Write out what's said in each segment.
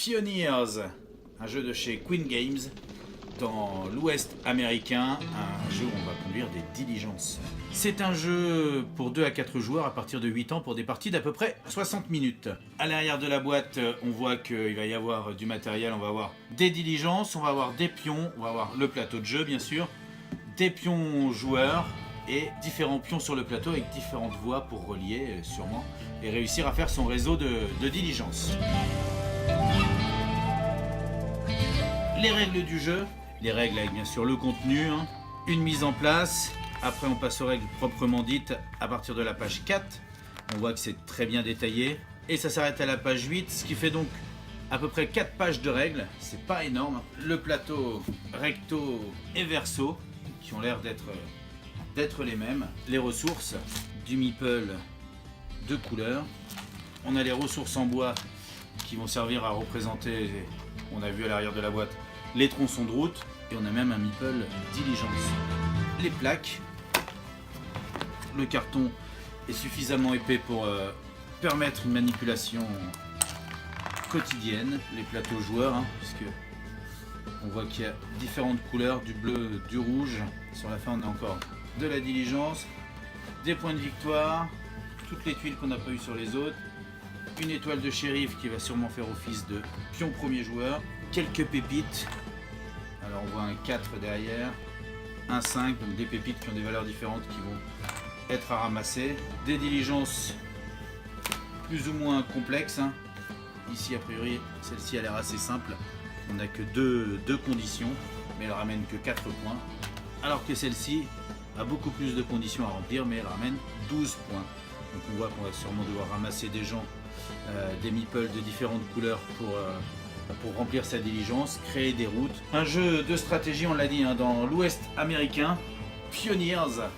Pioneers, un jeu de chez Queen Games dans l'Ouest américain, un jeu où on va conduire des diligences. C'est un jeu pour 2 à 4 joueurs à partir de 8 ans pour des parties d'à peu près 60 minutes. À l'arrière de la boîte, on voit qu'il va y avoir du matériel, on va avoir des diligences, on va avoir des pions, on va avoir le plateau de jeu bien sûr, des pions joueurs et différents pions sur le plateau avec différentes voies pour relier sûrement et réussir à faire son réseau de diligences. Les règles du jeu, les règles avec bien sûr le contenu, une mise en place, après on passe aux règles proprement dites à partir de la page 4, on voit que c'est très bien détaillé, et ça s'arrête à la page 8, ce qui fait donc à peu près 4 pages de règles, c'est pas énorme. Le plateau recto et verso, qui ont l'air d'être les mêmes, les ressources, du meeple de couleur, on a les ressources en bois qui vont servir à représenter, on a vu à l'arrière de la boîte, les tronçons de route, et on a même un meeple diligence. Les plaques, le carton est suffisamment épais pour permettre une manipulation quotidienne. Les plateaux joueurs, puisque on voit qu'il y a différentes couleurs, du bleu, du rouge. Sur la fin on a encore de la diligence, des points de victoire, toutes les tuiles qu'on n'a pas eu sur les autres, une étoile de shérif qui va sûrement faire office de pion premier joueur, quelques pépites, alors on voit un 4 derrière, un 5, donc des pépites qui ont des valeurs différentes qui vont être à ramasser, des diligences plus ou moins complexes, ici a priori celle-ci a l'air assez simple, on n'a que deux conditions, mais elle ramène que 4 points, alors que celle-ci a beaucoup plus de conditions à remplir, mais elle ramène 12 points. Donc on voit qu'on va sûrement devoir ramasser des gens, des meeples de différentes couleurs pour remplir sa diligence, créer des routes. Un jeu de stratégie, on l'a dit, dans l'Ouest américain, Pioneers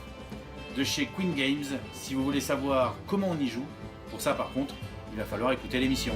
de chez Queen Games. Si vous voulez savoir comment on y joue, pour ça par contre, il va falloir écouter l'émission.